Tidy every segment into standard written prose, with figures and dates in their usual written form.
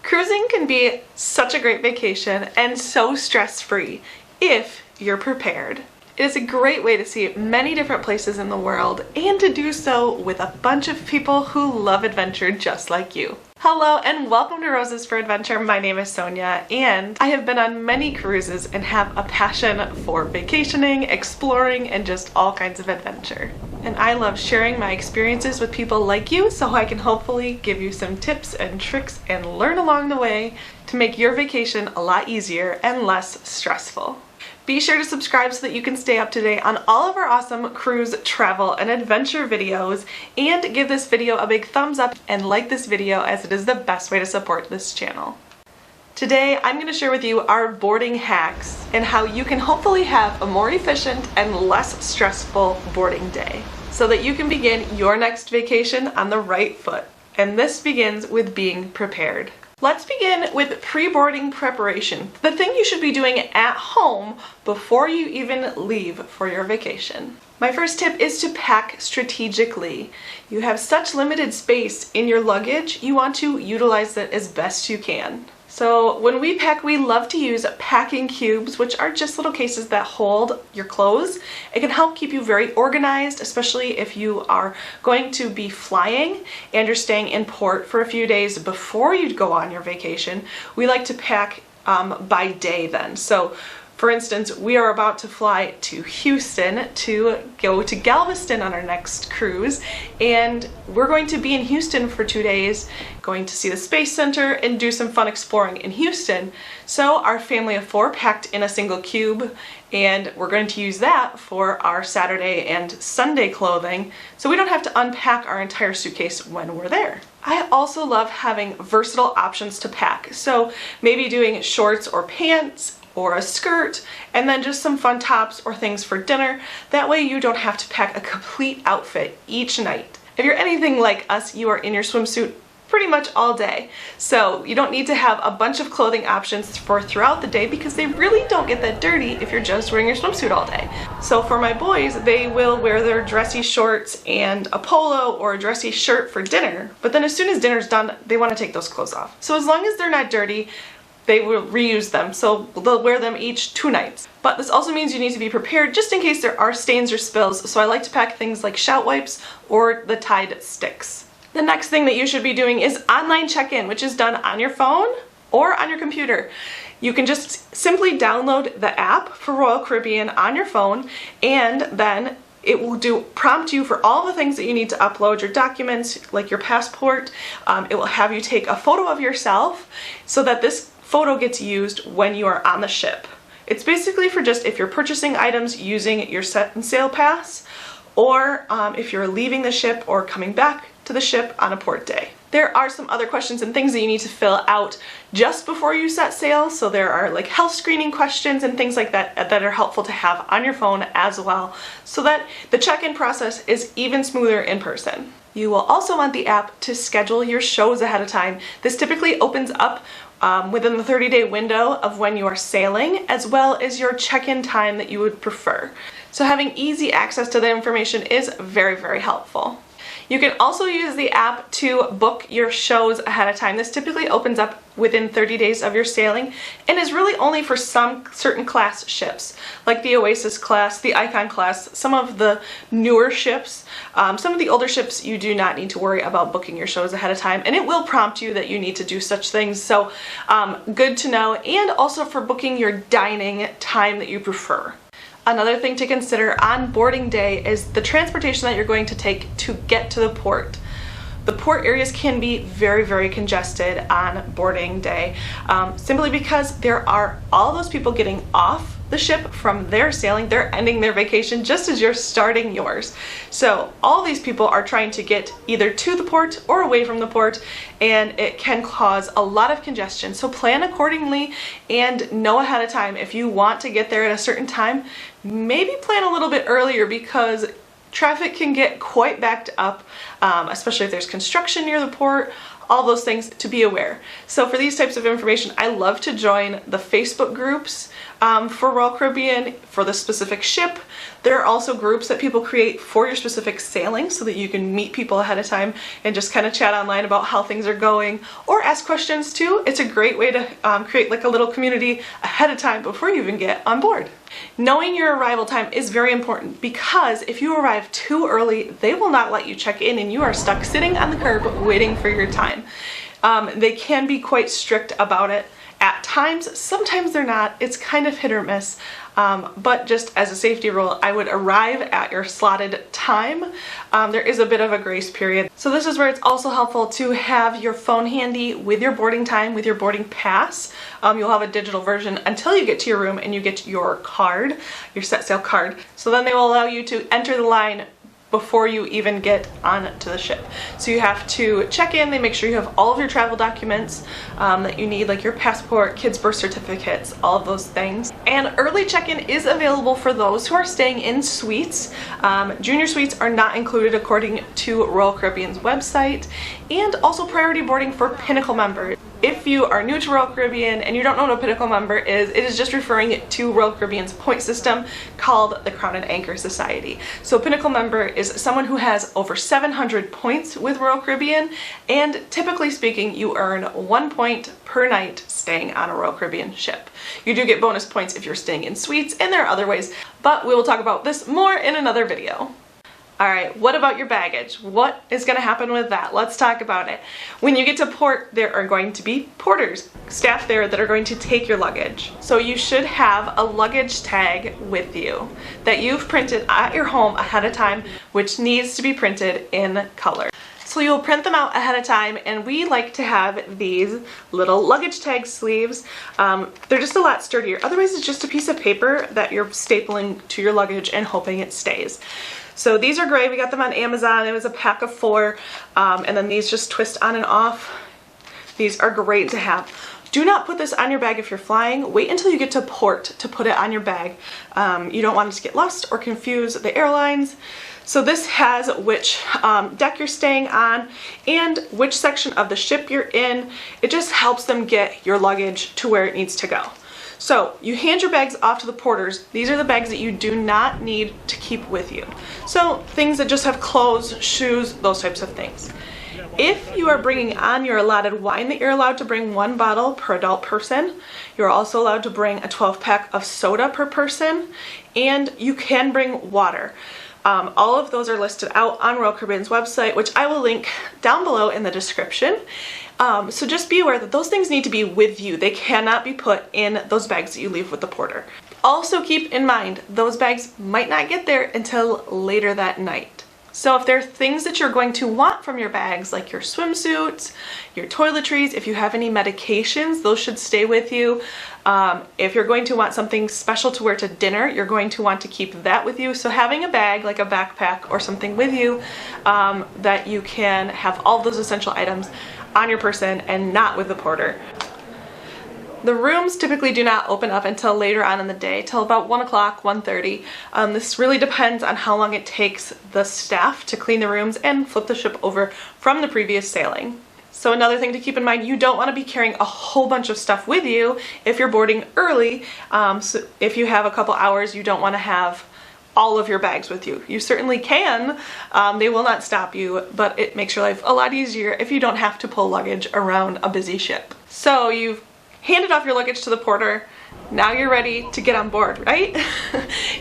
Cruising can be such a great vacation and so stress-free if you're prepared. It is a great way to see many different places in the world and to do so with a bunch of people who love adventure just like you. Hello and welcome to Roses for Adventure. My name is Sonia and I have been on many cruises and have a passion for vacationing, exploring, and just all kinds of adventure. And I love sharing my experiences with people like you so I can hopefully give you some tips and tricks and learn along the way to make your vacation a lot easier and less stressful. Be sure to subscribe so that you can stay up to date on all of our awesome cruise, travel, and adventure videos, and give this video a big thumbs up and like this video as it is the best way to support this channel. Today I'm going to share with you our boarding hacks and how you can hopefully have a more efficient and less stressful boarding day so that you can begin your next vacation on the right foot. And this begins with being prepared. Let's begin with pre-boarding preparation, the thing you should be doing at home before you even leave for your vacation. My first tip is to pack strategically. You have such limited space in your luggage, you want to utilize it as best you can. So when we pack, we love to use packing cubes, which are just little cases that hold your clothes. It can help keep you very organized, especially if you are going to be flying and you're staying in port for a few days before you go on your vacation. We like to pack by day then. So for instance, we are about to fly to Houston to go to Galveston on our next cruise, and we're going to be in Houston for 2 days, going to see the Space Center and do some fun exploring in Houston. So our family of 4 packed in a single cube, and we're going to use that for our Saturday and Sunday clothing, so we don't have to unpack our entire suitcase when we're there. I also love having versatile options to pack, so maybe doing shorts or pants, or a skirt, and then just some fun tops or things for dinner. That way you don't have to pack a complete outfit each night. If you're anything like us, you are in your swimsuit pretty much all day. So you don't need to have a bunch of clothing options for throughout the day because they really don't get that dirty if you're just wearing your swimsuit all day. So for my boys, they will wear their dressy shorts and a polo or a dressy shirt for dinner, but then as soon as dinner's done, they want to take those clothes off. So as long as they're not dirty, they will reuse them, so they'll wear them each 2 nights. But this also means you need to be prepared just in case there are stains or spills, so I like to pack things like shout wipes or the Tide sticks. The next thing that you should be doing is online check-in, which is done on your phone or on your computer. You can just simply download the app for Royal Caribbean on your phone, and then it will prompt you for all the things that you need to upload, your documents, like your passport. It will have you take a photo of yourself so that this photo gets used when you are on the ship. It's basically for just if you're purchasing items using your set and sail pass, or if you're leaving the ship or coming back to the ship on a port day. There are some other questions and things that you need to fill out just before you set sail, so there are like health screening questions and things like that that are helpful to have on your phone as well, so that the check-in process is even smoother in person. You will also want the app to schedule your shows ahead of time. This typically opens up within the 30-day window of when you are sailing, as well as your check-in time that you would prefer. So having easy access to the information is very, very helpful. You can also use the app to book your shows ahead of time. This typically opens up within 30 days of your sailing and is really only for some certain class ships, like the Oasis class, the Icon class, some of the newer ships. Some of the older ships you do not need to worry about booking your shows ahead of time, and it will prompt you that you need to do such things, so good to know, and also for booking your dining time that you prefer. Another thing to consider on boarding day is the transportation that you're going to take to get to the port. The port areas can be very, very congested on boarding day, simply because there are all those people getting off the ship from their sailing. They're ending their vacation just as you're starting yours. So all these people are trying to get either to the port or away from the port, and it can cause a lot of congestion. So plan accordingly and know ahead of time if you want to get there at a certain time. Maybe plan a little bit earlier because traffic can get quite backed up, especially if there's construction near the port all those things to be aware. So for these types of information, I love to join the Facebook groups for Royal Caribbean for the specific ship. There are also groups that people create for your specific sailing so that you can meet people ahead of time and just kind of chat online about how things are going or ask questions too. It's a great way to create like a little community ahead of time before you even get on board. Knowing your arrival time is very important because if you arrive too early, they will not let you check in and you are stuck sitting on the curb waiting for your time. They can be quite strict about it at times. Sometimes they're not. It's kind of hit or miss. But just as a safety rule, I would arrive at your slotted time. There is a bit of a grace period. So this is where it's also helpful to have your phone handy with your boarding time, with your boarding pass. You'll have a digital version until you get to your room and you get your card, your set sail card. So then they will allow you to enter the line before you even get onto the ship. So you have to check in, they make sure you have all of your travel documents that you need, like your passport, kids' birth certificates, all of those things. And early check-in is available for those who are staying in suites. Junior suites are not included according to Royal Caribbean's website, and also priority boarding for Pinnacle members. If you are new to Royal Caribbean and you don't know what a Pinnacle member is, it is just referring to Royal Caribbean's point system called the Crown and Anchor Society. So a Pinnacle member is someone who has over 700 points with Royal Caribbean, and typically speaking, you earn 1 point per night staying on a Royal Caribbean ship. You do get bonus points if you're staying in suites, and there are other ways, but we will talk about this more in another video. Alright, what about your baggage? What is going to happen with that? Let's talk about it. When you get to port, there are going to be porters, staff there that are going to take your luggage. So you should have a luggage tag with you that you've printed at your home ahead of time, which needs to be printed in color. So you'll print them out ahead of time, and we like to have these little luggage tag sleeves. They're just a lot sturdier. Otherwise, it's just a piece of paper that you're stapling to your luggage and hoping it stays. So these are gray. We got them on Amazon. It was a pack of 4, and then these just twist on and off. These are great to have. Do not put this on your bag if you're flying. Wait until you get to port to put it on your bag. You don't want it to get lost or confuse the airlines. So this has which deck you're staying on and which section of the ship you're in. It just helps them get your luggage to where it needs to go. So you hand your bags off to the porters. These are the bags that you do not need to keep with you. So things that just have clothes, shoes, those types of things. If you are bringing on your allotted wine, that you're allowed to bring 1 bottle per adult person. You're also allowed to bring a 12-pack of soda per person, and you can bring water. All of those are listed out on Royal Caribbean's website, which I will link down below in the description. So just be aware that those things need to be with you. They cannot be put in those bags that you leave with the porter. Also keep in mind, those bags might not get there until later that night. So if there are things that you're going to want from your bags, like your swimsuits, your toiletries, if you have any medications, those should stay with you. If you're going to want something special to wear to dinner, you're going to want to keep that with you. So having a bag, like a backpack or something with you, that you can have all those essential items on your person and not with the porter. The rooms typically do not open up until later on in the day, till about 1 o'clock, 1:30. This really depends on how long it takes the staff to clean the rooms and flip the ship over from the previous sailing. So another thing to keep in mind, you don't want to be carrying a whole bunch of stuff with you if you're boarding early. So if you have a couple hours, you don't want to have all of your bags with you. You certainly can. They will not stop you, but it makes your life a lot easier if you don't have to pull luggage around a busy ship. So you've handed off your luggage to the porter. Now you're ready to get on board, right?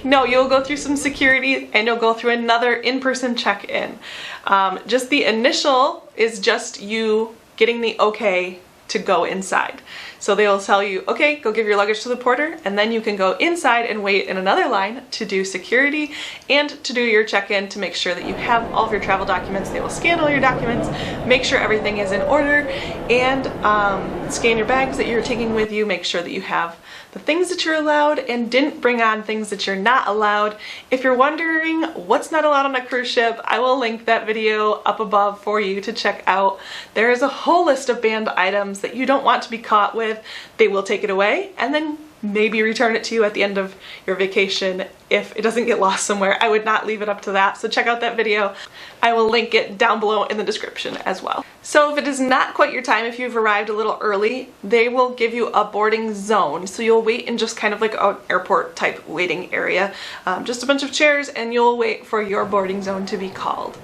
No, you'll go through some security and you'll go through another in-person check-in. Just the initial is just you getting the okay to go inside. So they'll tell you, okay, go give your luggage to the porter, and then you can go inside and wait in another line to do security and to do your check-in to make sure that you have all of your travel documents. They will scan all your documents, make sure everything is in order, and scan your bags that you're taking with you, make sure that you have the things that you're allowed and didn't bring on things that you're not allowed. If you're wondering what's not allowed on a cruise ship, I will link that video up above for you to check out. There is a whole list of banned items that you don't want to be caught with. They will take it away and then maybe return it to you at the end of your vacation if it doesn't get lost somewhere. I would not leave it up to that, so check out that video. I will link it down below in the description as well. So if it is not quite your time, if you've arrived a little early, they will give you a boarding zone. So you'll wait in just kind of like an airport type waiting area, just a bunch of chairs, and you'll wait for your boarding zone to be called.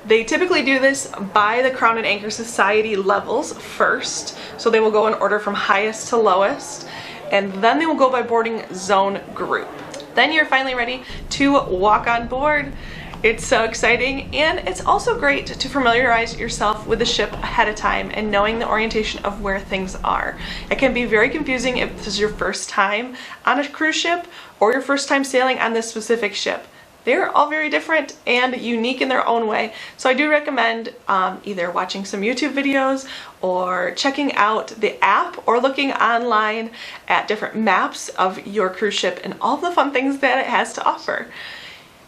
They typically do this by the Crown and Anchor Society levels first. So they will go in order from highest to lowest, and then they will go by boarding zone group. Then you're finally ready to walk on board. It's so exciting, and it's also great to familiarize yourself with the ship ahead of time and knowing the orientation of where things are. It can be very confusing if this is your first time on a cruise ship or your first time sailing on this specific ship. They're all very different and unique in their own way, so I do recommend either watching some YouTube videos or checking out the app or looking online at different maps of your cruise ship and all the fun things that it has to offer.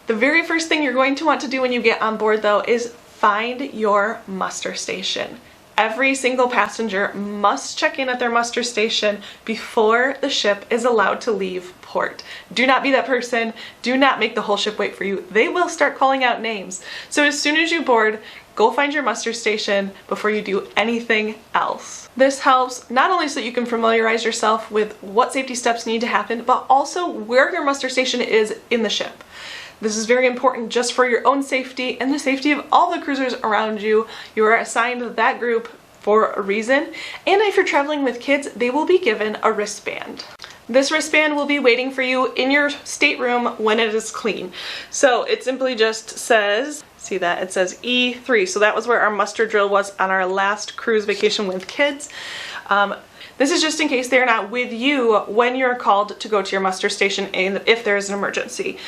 The very first thing you're going to want to do when you get on board, though, is find your muster station. Every single passenger must check in at their muster station before the ship is allowed to leave port. Do not be that person. Do not make the whole ship wait for you. They will start calling out names. So as soon as you board, go find your muster station before you do anything else. This helps not only so you can familiarize yourself with what safety steps need to happen, but also where your muster station is in the ship. This is very important just for your own safety and the safety of all the cruisers around you. You are assigned that group for a reason, and if you're traveling with kids, they will be given a wristband. This wristband will be waiting for you in your stateroom when it is clean. So it simply just says, see that? It says E3. So that was where our muster drill was on our last cruise vacation with kids. This is just in case they're not with you when you're called to go to your muster station and if there is an emergency.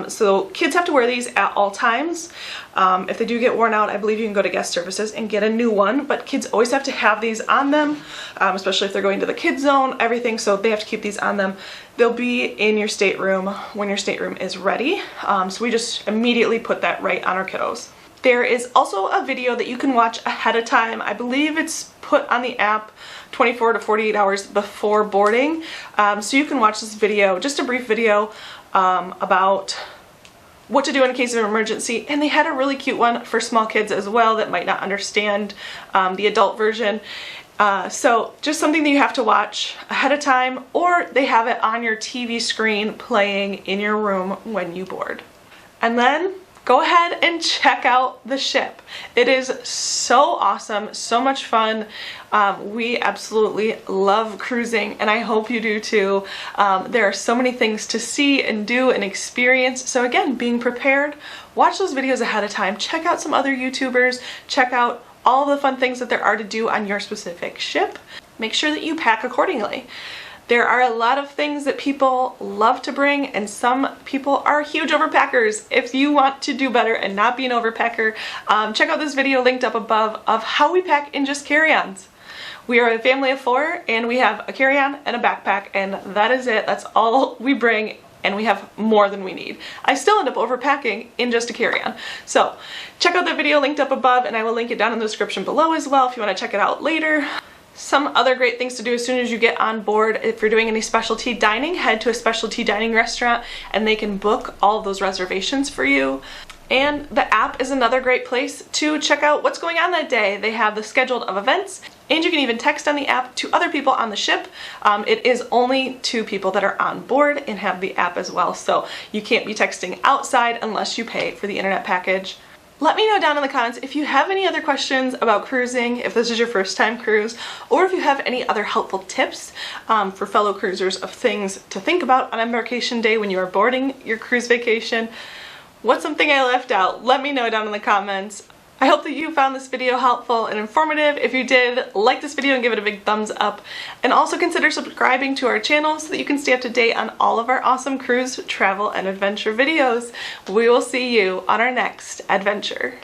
So kids have to wear these at all times. If they do get worn out, I believe you can go to guest services and get a new one, but kids always have to have these on them, especially if they're going to the kids zone, everything, so they have to keep these on them. They'll be in your stateroom when your stateroom is ready. So we just immediately put that right on our kiddos. There is also a video that you can watch ahead of time. I believe it's put on the app 24 to 48 hours before boarding. So you can watch this video, just a brief video about what to do in case of an emergency. And they had a really cute one for small kids as well that might not understand the adult version. So just something that you have to watch ahead of time, or they have it on your TV screen playing in your room when you board. And then go ahead and check out the ship. It is so awesome, so much fun. We absolutely love cruising, and I hope you do too. There are so many things to see and do and experience. So again, being prepared, watch those videos ahead of time, check out some other YouTubers, check out all the fun things that there are to do on your specific ship. Make sure that you pack accordingly. There are a lot of things that people love to bring, and some people are huge overpackers. If you want to do better and not be an overpacker, check out this video linked up above of how we pack in just carry-ons. We are a family of 4, and we have a carry-on and a backpack, and that is it. That's all we bring, and we have more than we need. I still end up overpacking in just a carry-on. So check out that video linked up above, and I will link it down in the description below as well if you want to check it out later. Some other great things to do as soon as you get on board: if you're doing any specialty dining, head to a specialty dining restaurant and they can book all of those reservations for you. And the app is another great place to check out what's going on that day. They have the schedule of events, and you can even text on the app to other people on the ship. It is only 2 people that are on board and have the app as well, so you can't be texting outside unless you pay for the internet package. Let me know down in the comments if you have any other questions about cruising, if this is your first time cruise, or if you have any other helpful tips for fellow cruisers of things to think about on embarkation day when you are boarding your cruise vacation. What's something I left out? Let me know down in the comments. I hope that you found this video helpful and informative. If you did, like this video and give it a big thumbs up. And also consider subscribing to our channel so that you can stay up to date on all of our awesome cruise, travel, and adventure videos. We will see you on our next adventure.